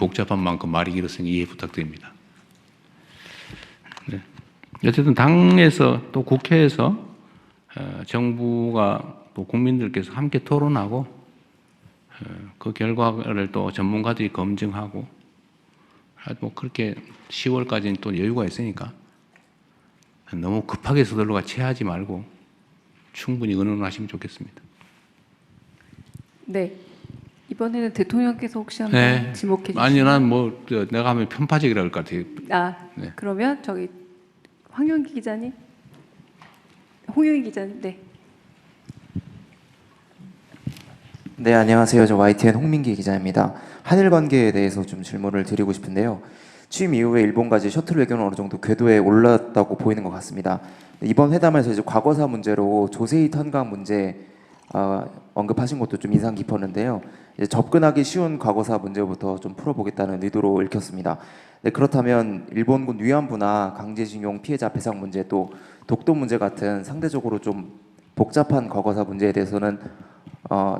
복잡한 만큼 말이 길었으니 이해 부탁드립니다. 네. 어쨌든 당에서 또 국회에서 정부가 또 국민들께서 함께 토론하고 그 결과를 또 전문가들이 검증하고 뭐 그렇게 10월까지는 또 여유가 있으니까 너무 급하게 서둘러가 체하지 말고 충분히 의논하시면 좋겠습니다. 네. 이번에는 대통령께서 혹시 한번 지목해 주시면. 아니 난 뭐 내가 하면 편파적이라 할 것 같아요. 네. 그러면 저기 황영기 기자님, 홍영희 기자님, 네. 네, 안녕하세요. 저 YTN 홍민기 기자입니다. 한일 관계에 대해서 좀 질문을 드리고 싶은데요. 취임 이후에 일본까지 셔틀 외교는 어느 정도 궤도에 올랐다고 보이는 것 같습니다. 이번 회담에서 이제 과거사 문제로 조세희 탄광 문제 언급하신 것도 좀 인상 깊었는데요. 이제 접근하기 쉬운 과거사 문제부터 좀 풀어보겠다는 의도로 읽혔습니다. 네, 그렇다면 일본군 위안부나 강제징용 피해자 배상 문제 또 독도 문제 같은 상대적으로 좀 복잡한 과거사 문제에 대해서는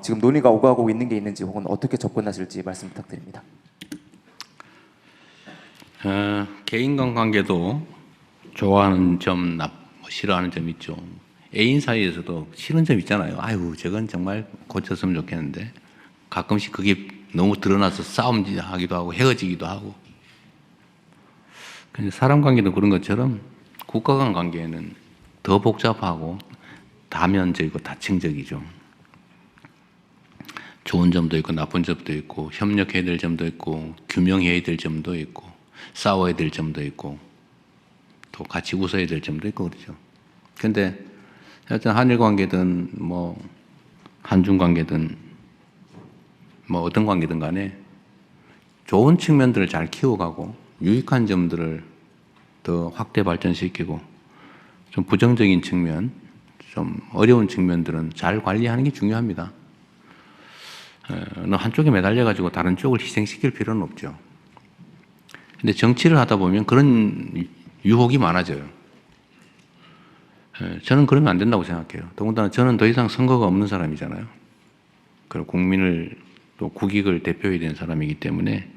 지금 논의가 오가고 있는 게 있는지 혹은 어떻게 접근하실지 말씀 부탁드립니다. 개인 간 관계도 좋아하는 점, 싫어하는 점 있죠. 애인 사이에서도 싫은 점 있잖아요. 아유, 저건 정말 고쳤으면 좋겠는데 가끔씩 그게 너무 드러나서 싸움하기도 하고 헤어지기도 하고. 근데 사람 관계도 그런 것처럼 국가 간 관계는 더 복잡하고 다면적이고 다층적이죠. 좋은 점도 있고 나쁜 점도 있고 협력해야 될 점도 있고 규명해야 될 점도 있고 싸워야 될 점도 있고 또 같이 웃어야 될 점도 있고 그렇죠. 근데 하여튼 한일 관계든 뭐 한중 관계든 뭐 어떤 관계든 간에 좋은 측면들을 잘 키워가고 유익한 점들을 더 확대 발전시키고 좀 부정적인 측면, 좀 어려운 측면들은 잘 관리하는 게 중요합니다. 어느 한쪽에 매달려가지고 다른 쪽을 희생시킬 필요는 없죠. 근데 정치를 하다 보면 그런 유혹이 많아져요. 저는 그러면 안 된다고 생각해요. 더군다나 저는 더 이상 선거가 없는 사람이잖아요. 그리고 국민을 또 국익을 대표해야 되는 사람이기 때문에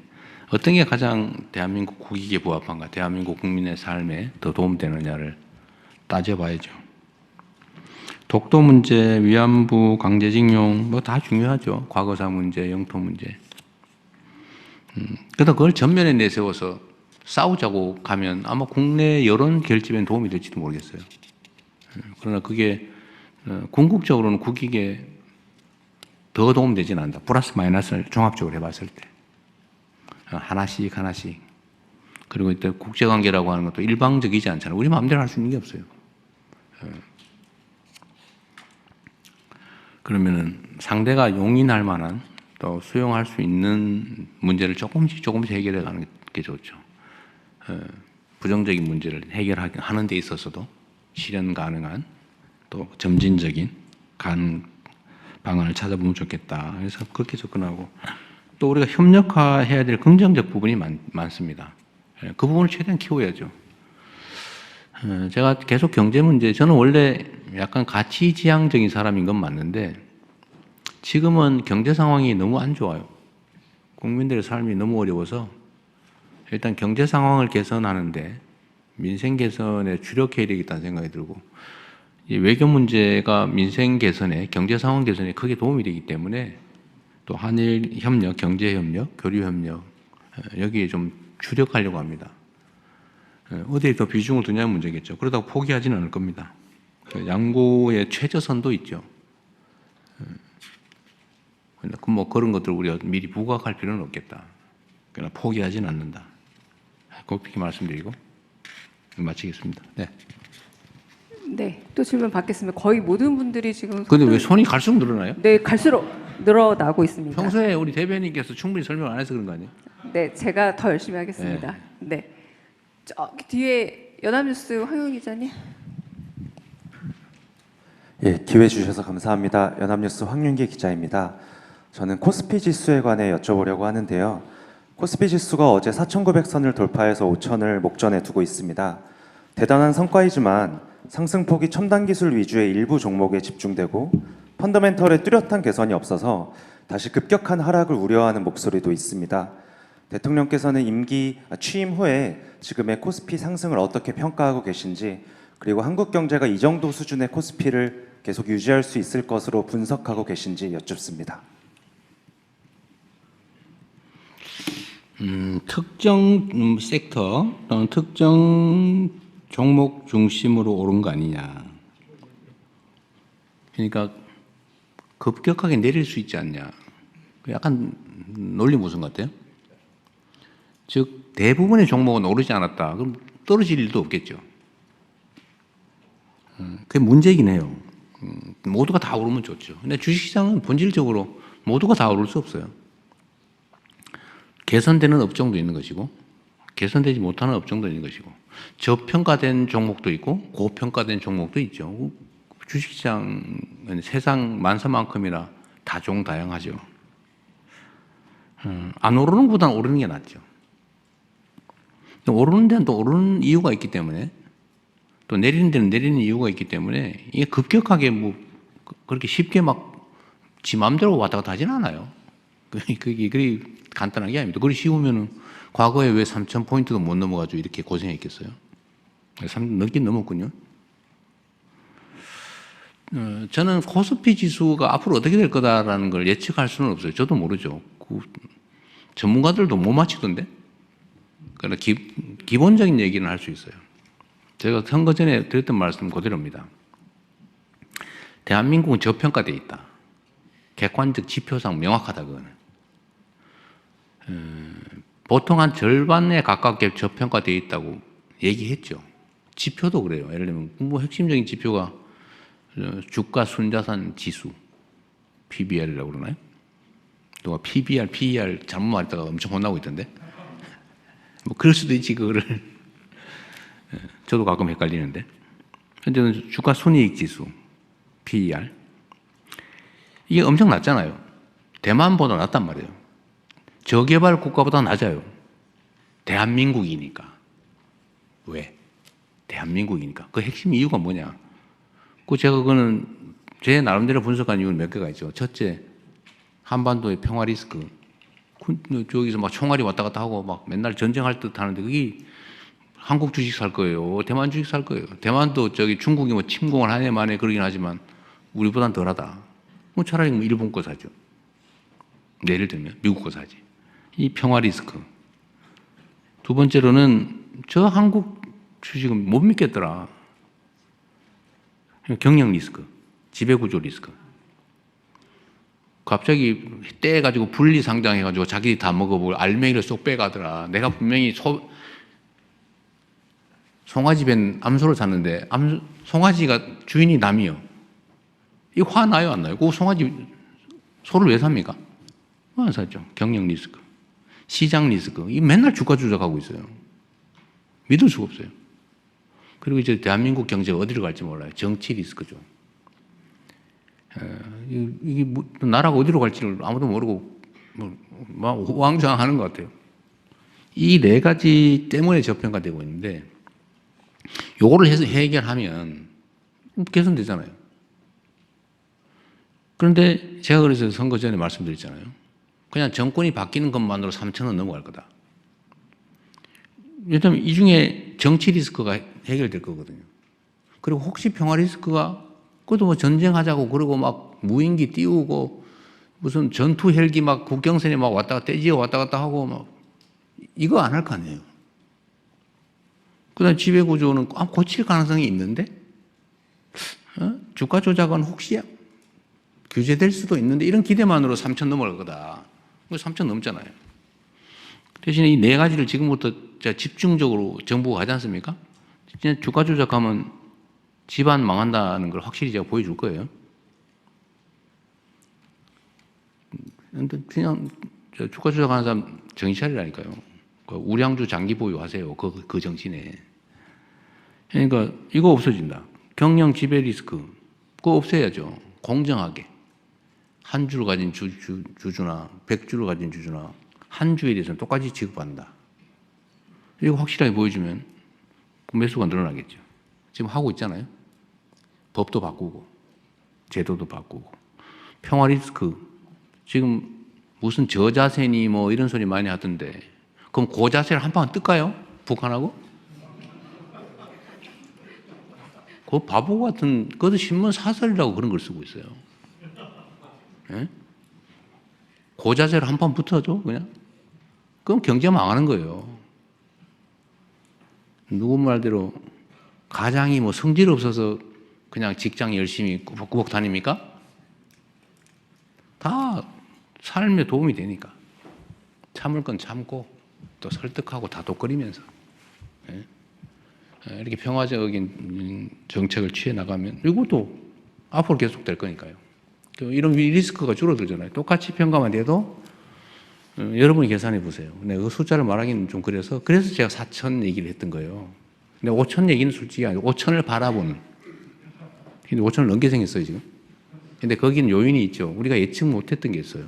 어떤 게 가장 대한민국 국익에 부합한가, 대한민국 국민의 삶에 더 도움되느냐를 따져봐야죠. 독도 문제, 위안부, 강제징용 뭐 다 중요하죠. 과거사 문제, 영토 문제. 그러다 그걸 전면에 내세워서 싸우자고 가면 아마 국내 여론 결집에 도움이 될지도 모르겠어요. 그러나 그게 궁극적으로는 국익에 더 도움되지는 않는다. 플러스 마이너스를 종합적으로 해봤을 때. 하나씩. 그리고 이때 국제관계라고 하는 것도 일방적이지 않잖아요. 우리 마음대로 할 수 있는 게 없어요. 그러면은 상대가 용인할 만한 또 수용할 수 있는 문제를 조금씩 해결해 가는 게 좋죠. 부정적인 문제를 해결하는 데 있어서도 실현 가능한 또 점진적인 방안을 찾아보면 좋겠다. 그래서 그렇게 접근하고 또 우리가 협력화해야 될 긍정적 부분이 많습니다. 그 부분을 최대한 키워야죠. 제가 계속 경제 문제, 저는 원래 약간 가치지향적인 사람인 건 맞는데 지금은 경제 상황이 너무 안 좋아요. 국민들의 삶이 너무 어려워서 일단 경제 상황을 개선하는데 민생 개선에 주력해야 되겠다는 생각이 들고 이 외교 문제가 민생 개선에 경제 상황 개선에 크게 도움이 되기 때문에 또 한일 협력, 경제 협력, 교류 협력 여기에 좀 주력하려고 합니다. 어디에 더 비중을 두냐는 문제겠죠. 그러다가 포기하지는 않을 겁니다. 양고의 최저선도 있죠. 뭐 그런 것들 우리가 미리 부각할 필요는 없겠다. 그러나 포기하지는 않는다. 그렇게 말씀드리고 마치겠습니다. 네. 네, 또 질문 받겠습니다. 거의 모든 분들이 지금. 근데 왜 손이 갈수록 늘어나요? 네, 갈수록 늘어나고 있습니다. 평소에 우리 대변인께서 충분히 설명 안 해서 그런 거 아니에요? 네, 제가 더 열심히 하겠습니다. 네. 저기 뒤에 연합뉴스 황영희 기자님. 예, 기회 주셔서 감사합니다. 연합뉴스 황윤기 기자입니다. 저는 코스피 지수에 관해 여쭤보려고 하는데요. 코스피 지수가 어제 4,900선을 돌파해서 5,000을 목전에 두고 있습니다. 대단한 성과이지만 상승폭이 첨단 기술 위주의 일부 종목에 집중되고 펀더멘털의 뚜렷한 개선이 없어서 다시 급격한 하락을 우려하는 목소리도 있습니다. 대통령께서는 임기 취임 후에 지금의 코스피 상승을 어떻게 평가하고 계신지, 그리고 한국 경제가 이 정도 수준의 코스피를 계속 유지할 수 있을 것으로 분석하고 계신지 여쭙습니다. 특정 섹터 또는 특정 종목 중심으로 오른 거 아니냐. 그러니까 급격하게 내릴 수 있지 않냐. 약간 논리 무슨 것 같아요? 즉 대부분의 종목은 오르지 않았다. 그럼 떨어질 일도 없겠죠. 그게 문제이긴 해요. 모두가 다 오르면 좋죠. 근데 주식시장은 본질적으로 모두가 다 오를 수 없어요. 개선되는 업종도 있는 것이고 개선되지 못하는 업종도 있는 것이고 저평가된 종목도 있고 고평가된 종목도 있죠. 주식시장은 세상 만사만큼이나 다종다양하죠. 안 오르는 것보다는 오르는 게 낫죠. 오르는 데는 또 오르는 이유가 있기 때문에 또 내리는 데는 내리는 이유가 있기 때문에 이게 급격하게 뭐 그렇게 쉽게 막 지 마음대로 왔다 갔다 하진 않아요. 그게 그리 간단한 게 아닙니다. 그리 쉬우면은 과거에 왜 3,000포인트도 못 넘어가지고 이렇게 고생했겠어요? 넘긴 넘었군요. 저는 코스피 지수가 앞으로 어떻게 될 거다라는 걸 예측할 수는 없어요. 저도 모르죠. 전문가들도 못 맞히던데. 그러나 기본적인 얘기는 할 수 있어요. 제가 선거 전에 드렸던 말씀 그대로입니다. 대한민국은 저평가되어 있다. 객관적 지표상 명확하다 그거는. 보통 한 절반에 가깝게 저평가되어 있다고 얘기했죠. 지표도 그래요. 예를 들면 뭐 핵심적인 지표가 주가 순자산 지수 PBR이라고 그러나요? 누가 PBR, PER 잘못 말했다가 엄청 혼나고 있던데. 뭐 그럴 수도 있지 그거를. 저도 가끔 헷갈리는데. 현재는 주가 순이익 지수 PER 이게 엄청 낮잖아요. 대만보다 낮단 말이에요. 저개발 국가보다 낮아요. 대한민국이니까. 왜? 대한민국이니까. 그 핵심 이유가 뭐냐? 제가 그거는 제 나름대로 분석한 이유는 몇 개가 있죠. 첫째, 한반도의 평화 리스크. 저기서 막 총알이 왔다 갔다 하고 막 맨날 전쟁할 듯 하는데 그게 한국 주식 살 거예요. 대만 주식 살 거예요. 대만도 저기 중국이 뭐 침공을 하네 마네 그러긴 하지만 우리보단 덜하다. 뭐 차라리 뭐 일본 거 사죠. 예를 들면 미국 거 사지. 이 평화 리스크. 두 번째로는 저 한국 주식은 못 믿겠더라. 경영 리스크, 지배구조 리스크. 갑자기 떼가지고 분리 상장해가지고 자기들이 다 먹어보고 알맹이를 쏙 빼가더라. 내가 분명히 송아지 밴 암소를 샀는데 송아지가 주인이 남이요. 이거 화 나요 안 나요? 그 송아지 소를 왜 삽니까? 안 사죠. 경영 리스크, 시장 리스크. 이 맨날 주가 조작하고 있어요. 믿을 수가 없어요. 그리고 이제 대한민국 경제가 어디로 갈지 몰라요. 정치 리스크죠. 이게 뭐, 나라가 어디로 갈지를 아무도 모르고 뭐 왕좌왕하는 것 같아요. 이 네 가지 때문에 저평가되고 있는데 요거를 해서 해결하면 개선되잖아요. 그런데 제가 그래서 선거 전에 말씀드렸잖아요. 그냥 정권이 바뀌는 것만으로 3,000원 넘어갈 거다. 왜냐하면 이 중에 정치 리스크가 해결될 거거든요. 그리고 혹시 평화 리스크가 그것도 뭐 전쟁하자고 그러고 막 무인기 띄우고 무슨 전투 헬기 막 국경선에 막 왔다 갔다 떼지어 왔다 갔다 하고 막 이거 안 할 거 아니에요. 그다음 지배구조는 고칠 가능성이 있는데 주가 조작은 혹시 규제될 수도 있는데 이런 기대만으로 3,000 넘어갈 거다. 3,000 넘잖아요. 대신에 이 네 가지를 지금부터 집중적으로 정부가 하지 않습니까? 진짜 주가 조작하면 집안 망한다는 걸 확실히 제가 보여줄 거예요. 근데 그냥 주가 조작하는 사람 정신 차리라니까요. 우량주 장기 보유하세요. 그 정신에. 그러니까 이거 없어진다. 경영 지배 리스크 그거 없애야죠. 공정하게. 한 주를 가진 주주나 100주를 가진 주주나 한 주에 대해서는 똑같이 취급한다. 이거 확실하게 보여주면 매수가 늘어나겠죠. 지금 하고 있잖아요. 법도 바꾸고 제도도 바꾸고 평화 리스크 지금 무슨 저자세니 뭐 이런 소리 많이 하던데 그럼 그 자세를 한 방 뜰까요? 북한하고? 그 바보 같은, 그것도 신문 사설이라고 그런 걸 쓰고 있어요. 예? 그 자세로 한 판 붙어줘, 그냥? 그럼 경제 망하는 거예요. 누구 말대로 가장이 뭐 성질 없어서 그냥 직장 열심히 꾸벅꾸벅 다닙니까? 다 삶에 도움이 되니까. 참을 건 참고 또 설득하고 다독거리면서 이렇게 평화적인 정책을 취해 나가면 이것도 앞으로 계속될 거니까요. 이런 리스크가 줄어들잖아요. 똑같이 평가만 돼도 여러분이 계산해 보세요. 근데 그 숫자를 말하기는 좀 그래서 제가 4천 얘기를 했던 거예요. 근데 5천 얘기는 솔직히 아니고 5천을 바라보는. 근데 5천을 넘게 생겼어요 지금. 근데 거기는 요인이 있죠. 우리가 예측 못했던 게 있어요.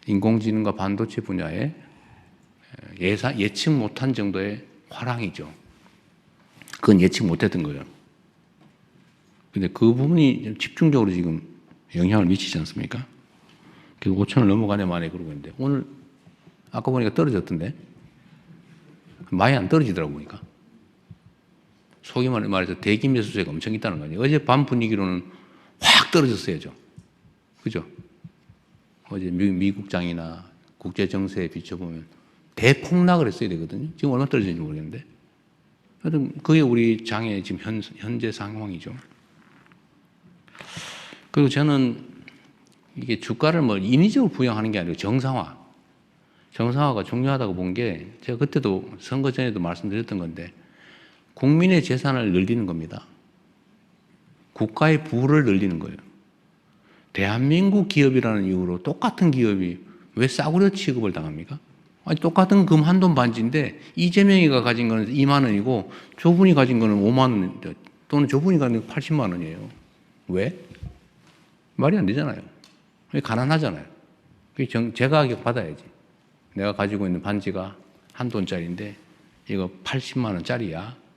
인공지능과 반도체 분야에 예측 못한 정도의 화랑이죠. 그건 예측 못했던 거예요. 근데 그 부분이 집중적으로 지금 영향을 미치지 않습니까? 그래서 5천을 넘어가네 만에 그러고 있는데 오늘 아까 보니까 떨어졌던데 많이 안 떨어지더라고 보니까. 속이 말해서 대기 매수세가 엄청 있다는 거 아니에요. 어제 밤 분위기로는 확 떨어졌어야죠. 그죠? 어제 미국장이나 국제정세에 비춰보면 대폭락을 했어야 되거든요. 지금 얼마 떨어졌는지 모르겠는데. 하여튼 그게 우리 장의 지금 현재 상황이죠. 그리고 저는 이게 주가를 뭐 인위적으로 부양하는 게 아니고 정상화가 중요하다고 본 게 제가 그때도 선거 전에도 말씀드렸던 건데 국민의 재산을 늘리는 겁니다. 국가의 부를 늘리는 거예요. 대한민국 기업이라는 이유로 똑같은 기업이 왜 싸구려 취급을 당합니까? 아니, 똑같은 금 한돈 반지인데 이재명이가 가진 거는 2만 원이고 저분이 가진 거는 5만 원 또는 저분이 가진 건 80만 원이에요. 왜? 말이 안 되잖아요. 가난하잖아요. 제 가격 받아야지. 내가 가지고 있는 반지가 한돈짜리인데 이거 80만 원짜리야.